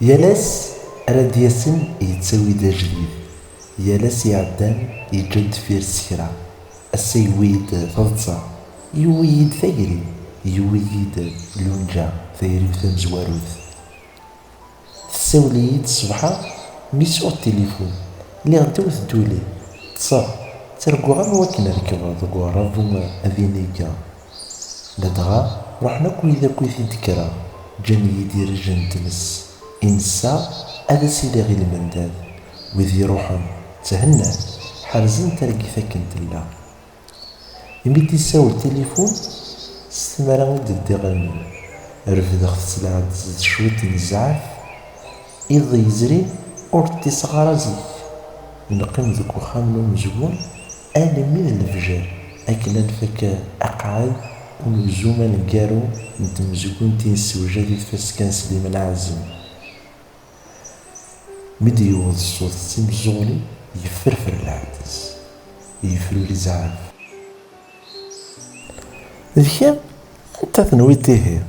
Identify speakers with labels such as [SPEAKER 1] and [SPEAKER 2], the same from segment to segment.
[SPEAKER 1] يالاس راد ياسن يتساوي دا جديد، يالاس يعدان يجد في السكرة، السيويد تضصى يويد ثقري، يويد لونجا ثيري ثمزواروث. تساوليد الصبحة ميسو التليفون اللي غداو تدولي تصا ترقو غير وكنا ركبا ذكو رافو اذينيكا لدغا رحنا كويدا كويثي تكرا جاني يدير جن تمس إنسا هذا سيدي غير المنداد وذي روحا تهنى حرزن ترقي ثاكنت الله يمدي يساو التليفون استمرا ودي غني رفد خص العاد شويت نزعف إذا يزري أورتي صغار زيك نقيم ذوك وخامنو مزبون أنا من الفجر أكل الفك أقعد ونزوما نقارو نتمزقون تنسي وجادي تفسكان سليمان عازم مدي يوض الصوت تمزغني يفرفر العدس يفرو لي زعاف ذكام انت ثنويتيه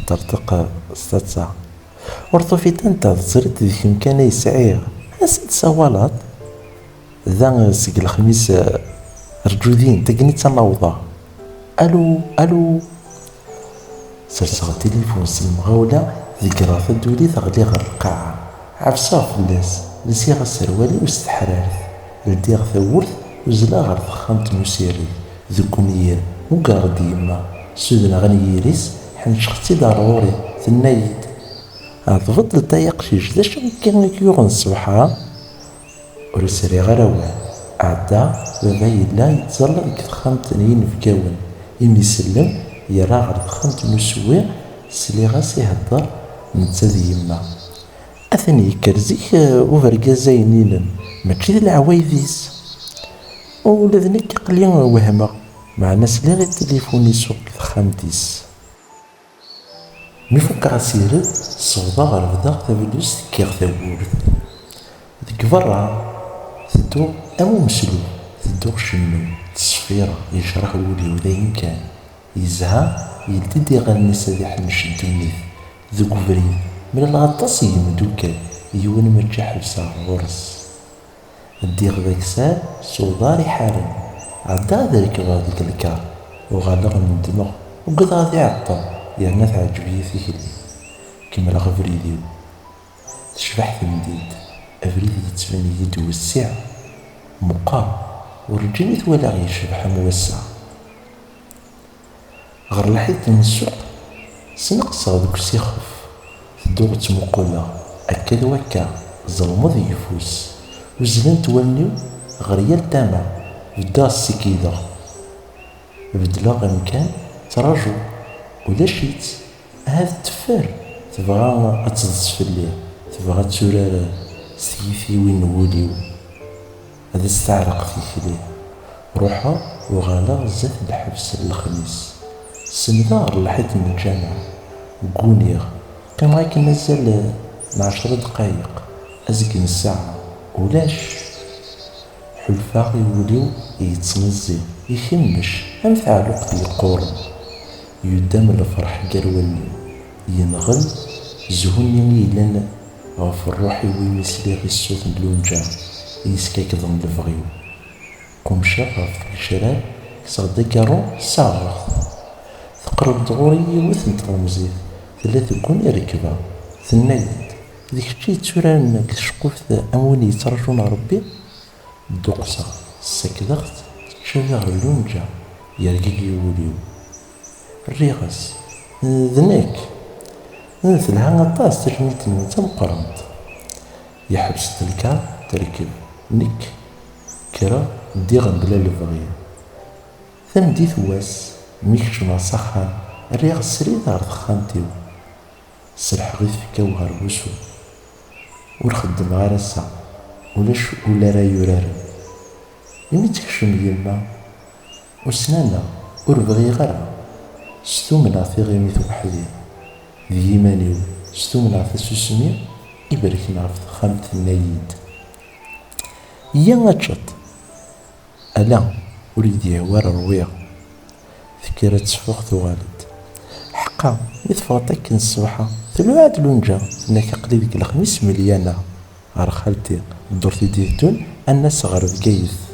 [SPEAKER 1] ترتق ستة ورطفيت انت تصرت ذيك مكان يسعير حسيت سوالات ذا سيق الخميس رجودين تقني تنوضا الو الو سرسغ التليفون سلمغاولا ذكرى فدولي ثغلي غير القاعة عفسا فلاس لسيغ السروالي واستحرارث لديغ ثورث وزلا غير ضخامت مسيري ذكونير وقارد يما سودنا غني يريس حن شختي ضروري ثنايد عطفت لتايق شيش ذا شن كان يوغن الصبحة ورسري غراوان عدا بابا يلا يتزرع كتخام تنين في كاون يمي يسلم يرى غير ضخامت مسوي سلي غاس يهدر نتا ذي يما اثني كرزيك وفرقا زاينين ماشي ذي العوايديس ولا ذنك قليل وهمه مع ناس اللي غير التليفون يسوق خامتيس مي فوق غاسيرد صودا غير بدا تابلوس كيغ ثاورث ذيك برا تدو امو مسلو تدو شنو تصفيرة يشرح ولي وذاين كان يزها يلتدي غني سادح نشد النيف ذوك فريد من الغطاس يمدوكا يون مرجع حبسا غرس الديغ ذاك سال صوداري حالا عدا ذلك غاديك الكار وغالغ من الدماغ وقد غادي عطا يعني تعجبيه فيه لي كما راه فريديو تشبح ثمديد أفريد يتبني يد وسع مقام ورجلت ولا غير شبح موسع غير لحيت من السوق سنقصى ذوك سيخف تدوغ تمقولا أكد وكا ظلمض يفوس وزلن تولنيو غريال تاما بدا السكيدة بدلا غمكان تراجو ولا شيت هذا التفار تبغى أتصدس في الليل تبغى تسورار سيفي وين وليو هذا استعرق فيك ليه روحها وغالا زات الحبس الخميس سندار لحيت من الجامعة وقونيغ كان غايك نزل 10 دقايق أزكي الساعة ولاش حلفاغ يوليو يتنزل يخمش أم ثعلق يقورن يدام الفرح قرولي ينغل زهوني يلان غف الروح وين يسلي غي الصوت بلونجا يسكاك ضمن الفغيو قمشا غف الشراب كسغدا كارو ساغر تقرب دغوري وثنت رمزي ثلاثة كون ركبة ثنايد ذيك شي تسوران كشقوف أموني يترجون ربي الدقصة السكدغت تشوي غير اللونجا يرقيق يوليو الريغس ذناك نثلها غطاس تجميتني تمقرنت يحبس تلكا تركب نك كرا ديغن بلا الفغية ثم دي ثواس ميكش ما صخان الريغ سريد غير خانتيو سرح غيث في كوهر وسو ونخدم غير الساعة ولا راه يورارن يمي تكشم يما وسنانا وربغي غيرها ستومنا في غيميث وحدي ذي يمانيو ستومنا في سوسمي يباركنا في خامة النايد يا غاتشط ألا وليدي يهوار رويا فكرة تفوق ثوالد حقا مثفغتك الصباحة تلوعد لونجا انك قليل الخميس مليانة غير خالتي درتي ديتون الناس غير بكايز